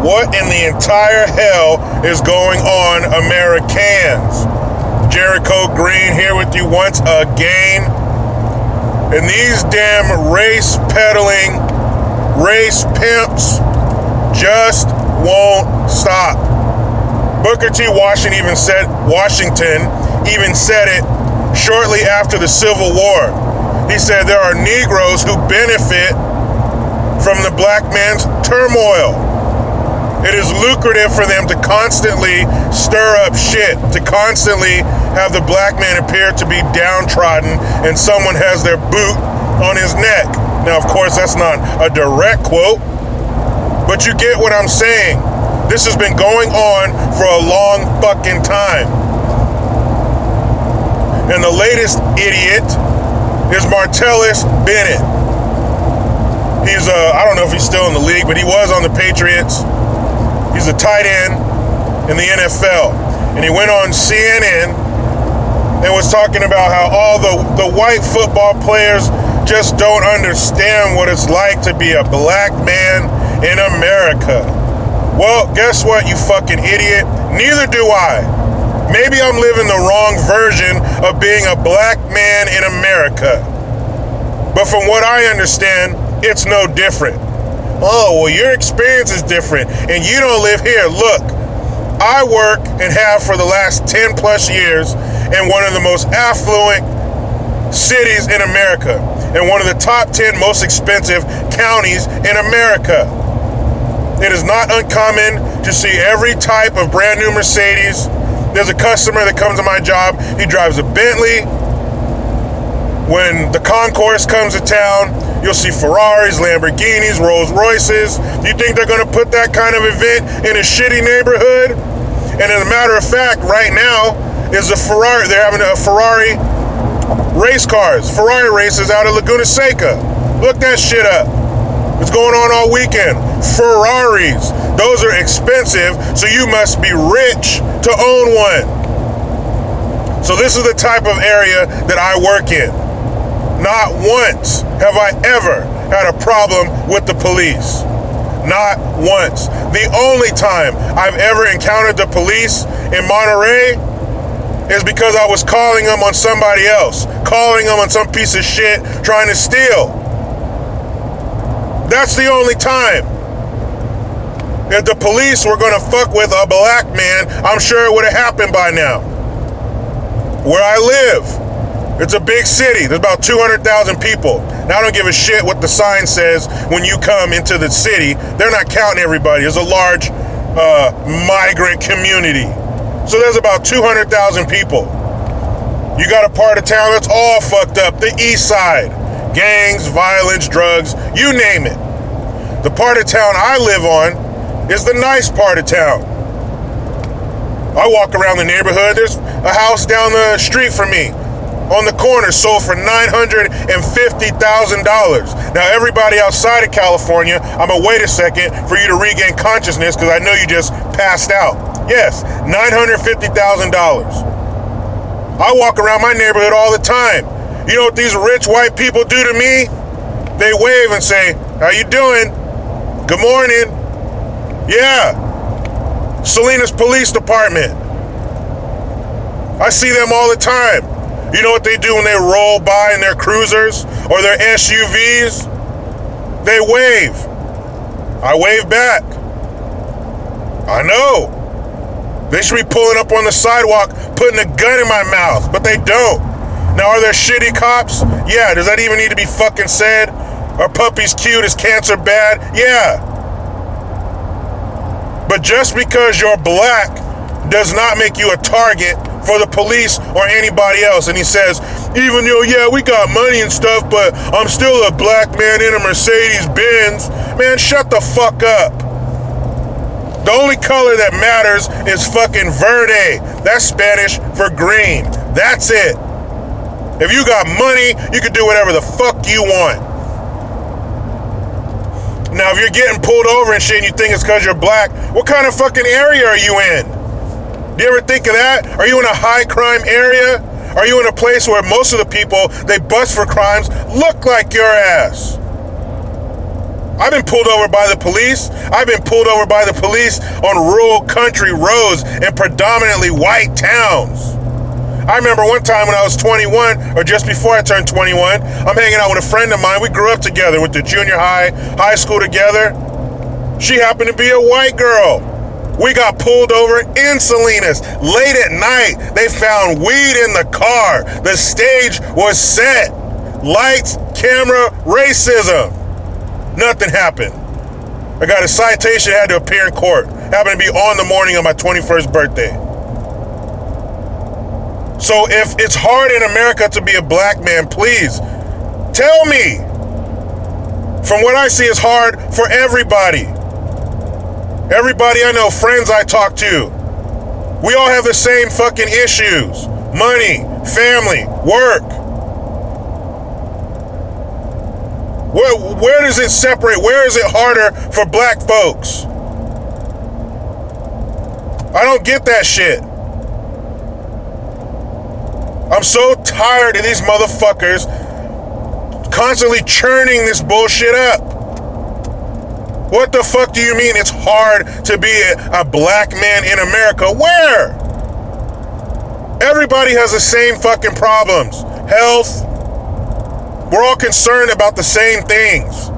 What in the entire hell is going on, Americans? Jericho Green here with you once again. And these damn race peddling, race pimps just won't stop. Booker T. Washington even said it shortly after the Civil War. He said there are Negroes who benefit from the black man's turmoil. It is lucrative for them to constantly stir up shit, to constantly have the black man appear to be downtrodden and someone has their boot on his neck. Now, of course, that's not a direct quote, but you get what I'm saying. This has been going on for a long fucking time. And the latest idiot is Martellus Bennett. He's, I don't know if he's still in the league, but he was on the Patriots. He's a tight end in the NFL. And he went on CNN and was talking about how all the white football players just don't understand what it's like to be a black man in America. Well, guess what, you fucking idiot? Neither do I. Maybe I'm living the wrong version of being a black man in America. But from what I understand, it's no different. Oh, well, your experience is different and you don't live here. Look, I work and have for the last 10 plus years in one of the most affluent cities in America and one of the top 10 most expensive counties in America. It is not uncommon to see every type of brand new Mercedes. There's a customer that comes to my job. He drives a Bentley. When the concourse comes to town, you'll see Ferraris, Lamborghinis, Rolls Royces. Do you think they're going to put that kind of event in a shitty neighborhood? And as a matter of fact, right now is a Ferrari. They're having a Ferrari race cars, Ferrari races out of Laguna Seca. Look that shit up. It's going on all weekend. Ferraris. Those are expensive, so you must be rich to own one. So this is the type of area that I work in. Not once have I ever had a problem with the police. Not once. The only time I've ever encountered the police in Monterey is because I was calling them on somebody else, calling them on some piece of shit trying to steal. That's the only time. If the police were going to fuck with a black man, I'm sure it would have happened by now. Where I live, it's a big city. There's about 200,000 people. Now, I don't give a shit what the sign says when you come into the city. They're not counting everybody. There's a large migrant community. So there's about 200,000 people. You got a part of town that's all fucked up. The east side. Gangs, violence, drugs, you name it. The part of town I live on is the nice part of town. I walk around the neighborhood. There's a house down the street from me on the corner sold for $950,000. Now, everybody outside of California, I'm going to wait a second for you to regain consciousness because I know you just passed out. Yes, $950,000. I walk around my neighborhood all the time. You know what these rich white people do to me? They wave and say, "How you doing? Good morning." Yeah. Salinas Police Department. I see them all the time. You know what they do when they roll by in their cruisers or their SUVs? They wave. I wave back. I know. They should be pulling up on the sidewalk, putting a gun in my mouth, but they don't. Now, are there shitty cops? Yeah. Does that even need to be fucking said? Are puppies cute? Is cancer bad? Yeah. But just because you're black does not make you a target for the police or anybody else. And he says, even though, yeah, we got money and stuff, but I'm still a black man in a Mercedes Benz. Man, shut the fuck up. The only color that matters is fucking verde. That's Spanish for green. That's it. If you got money, you can do whatever the fuck you want. Now, if you're getting pulled over and shit and you think it's because you're black, what kind of fucking area are you in? Do you ever think of that? Are you in a high crime area? Are you in a place where most of the people they bust for crimes look like your ass? I've been pulled over by the police. I've been pulled over by the police on rural country roads in predominantly white towns. I remember one time when I was 21, or just before I turned 21, I'm hanging out with a friend of mine. We grew up together, went to junior high school together. She happened to be a white girl. We got pulled over in Salinas late at night. They found weed in the car. The stage was set. Lights, camera, racism. Nothing happened. I got a citation, had to appear in court. Happened to be on the morning of my 21st birthday. So if it's hard in America to be a black man, please tell me. From what I see, it's hard for everybody. Everybody I know, friends I talk to, we all have the same fucking issues. Money, family, work. Where does it separate? Where is it harder for black folks? I don't get that shit. I'm so tired of these motherfuckers constantly churning this bullshit up. What the fuck do you mean it's hard to be a black man in America? Where? Everybody has the same fucking problems. Health. We're all concerned about the same things.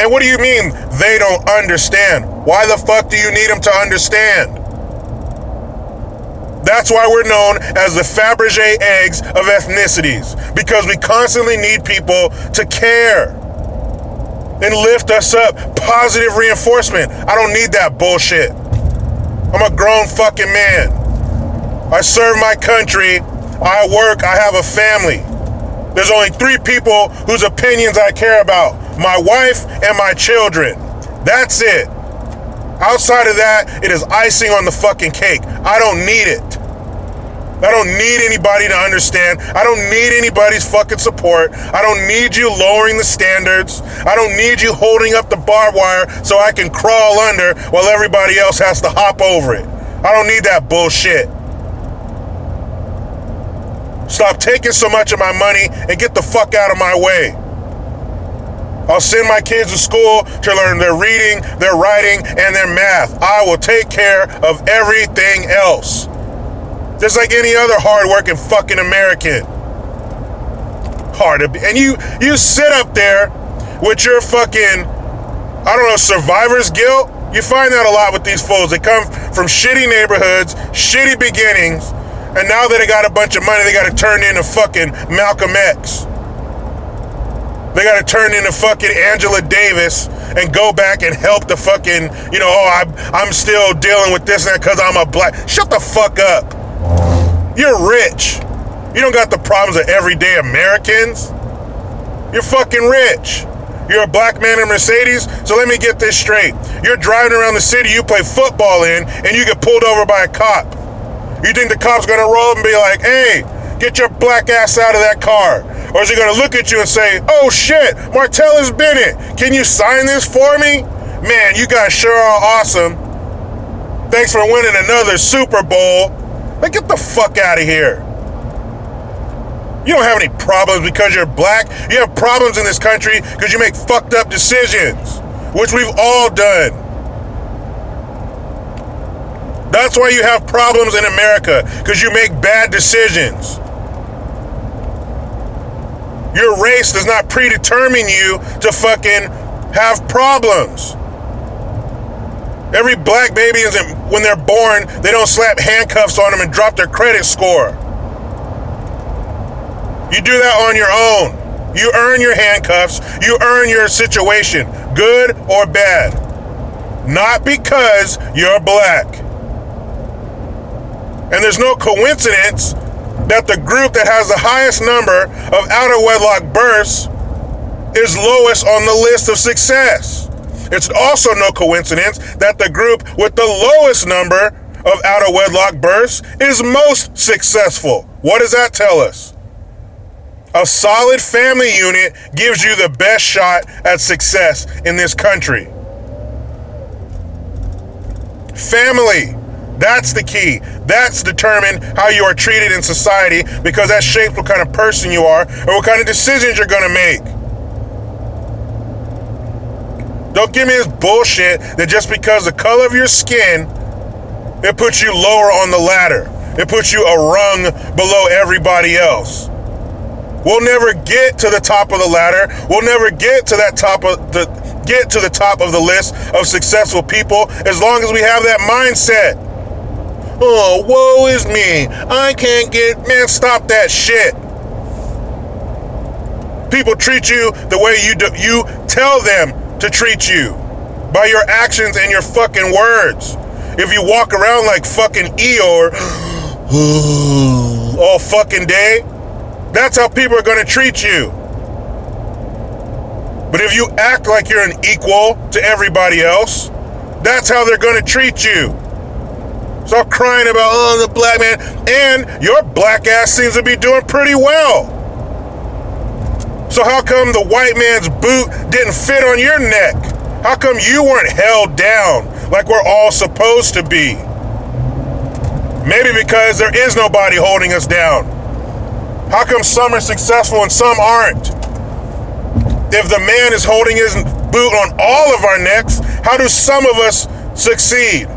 And what do you mean they don't understand? Why the fuck do you need them to understand? That's why we're known as the Fabergé eggs of ethnicities, because we constantly need people to care and lift us up. Positive reinforcement. I don't need that bullshit. I'm a grown fucking man. I serve my country. I work. I have a family. There's only 3 people whose opinions I care about. My wife and my children. That's it. Outside of that, it is icing on the fucking cake. I don't need it. I don't need anybody to understand. I don't need anybody's fucking support. I don't need you lowering the standards. I don't need you holding up the barbed wire so I can crawl under while everybody else has to hop over it. I don't need that bullshit. Stop taking so much of my money and get the fuck out of my way. I'll send my kids to school to learn their reading, their writing, and their math. I will take care of everything else. Just like any other hardworking fucking American. Hard to be. And you sit up there with your fucking, I don't know, survivor's guilt. You find that a lot with these fools. They come from shitty neighborhoods, shitty beginnings, and now that they got a bunch of money, they got to turn into fucking Malcolm X. They got to turn into fucking Angela Davis and go back and help the fucking, I'm still dealing with this and that because I'm a black. Shut the fuck up. You're rich. You don't got the problems of everyday Americans. You're fucking rich. You're a black man in a Mercedes, so let me get this straight. You're driving around the city you play football in, and you get pulled over by a cop. You think the cop's gonna roll up and be like, hey, get your black ass out of that car? Or is he gonna look at you and say, oh shit, Martellus Bennett, can you sign this for me? Man, you guys sure are awesome. Thanks for winning another Super Bowl. Like, get the fuck out of here. You don't have any problems because you're black. You have problems in this country because you make fucked up decisions, which we've all done. That's why you have problems in America, because you make bad decisions. Your race does not predetermine you to fucking have problems. Every black baby, when they're born, they don't slap handcuffs on them and drop their credit score. You do that on your own. You earn your handcuffs. You earn your situation, good or bad. Not because you're black. And there's no coincidence that the group that has the highest number of out-of-wedlock births is lowest on the list of success. It's also no coincidence that the group with the lowest number of out-of-wedlock births is most successful. What does that tell us? A solid family unit gives you the best shot at success in this country. Family. That's the key. That's determined how you are treated in society, because that shapes what kind of person you are or what kind of decisions you're going to make. Don't give me this bullshit that just because the color of your skin, it puts you lower on the ladder. It puts you a rung below everybody else. We'll never get to the top of the ladder. We'll never get to the top of the list of successful people as long as we have that mindset. Oh, woe is me. I can't get, man, stop that shit. People treat you the way you tell them to treat you by your actions and your fucking words. If you walk around like fucking Eeyore all fucking day, that's how people are going to treat you. But if you act like you're an equal to everybody else, that's how they're going to treat you. Stop crying about, oh, the black man. And your black ass seems to be doing pretty well. So how come the white man's boot didn't fit on your neck? How come you weren't held down like we're all supposed to be? Maybe because there is nobody holding us down. How come some are successful and some aren't? If the man is holding his boot on all of our necks, how do some of us succeed?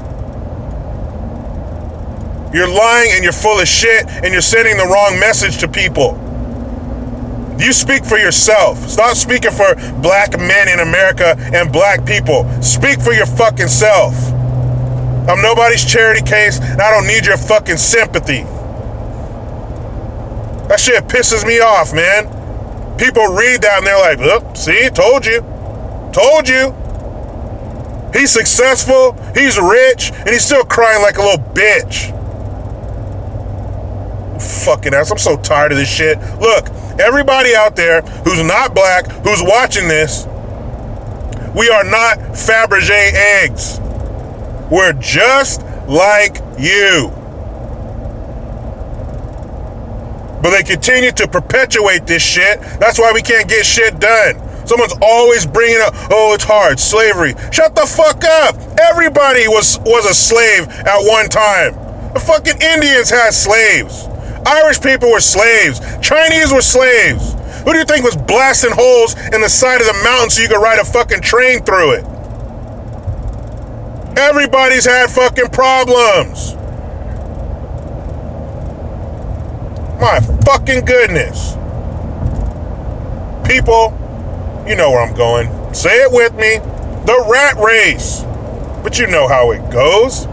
You're lying and you're full of shit and you're sending the wrong message to people. You speak for yourself. Stop speaking for black men in America and black people. Speak for your fucking self. I'm nobody's charity case, and I don't need your fucking sympathy. That shit pisses me off, man. People read that and they're like, oh, see, told you. Told you. He's successful, he's rich, and he's still crying like a little bitch. Fucking ass, I'm so tired of this shit. Look, everybody out there who's not black, who's watching this, we are not Fabergé eggs. We're just like you. But they continue to perpetuate this shit. That's why we can't get shit done. Someone's always bringing up, oh, it's hard, slavery. Shut the fuck up. Everybody was a slave at one time. The fucking Indians had slaves. Irish people were slaves. Chinese were slaves. Who do you think was blasting holes in the side of the mountain so you could ride a fucking train through it? Everybody's had fucking problems. My fucking goodness. People, you know where I'm going. Say it with me. The rat race. But you know how it goes.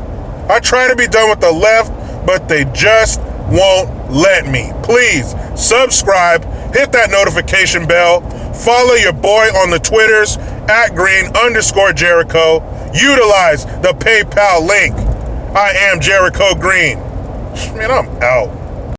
I try to be done with the left, but they just won't let me. Please subscribe, hit that notification bell, follow your boy on the Twitters @green_Jericho, utilize the PayPal link. I am Jericho Green. Man, I'm out.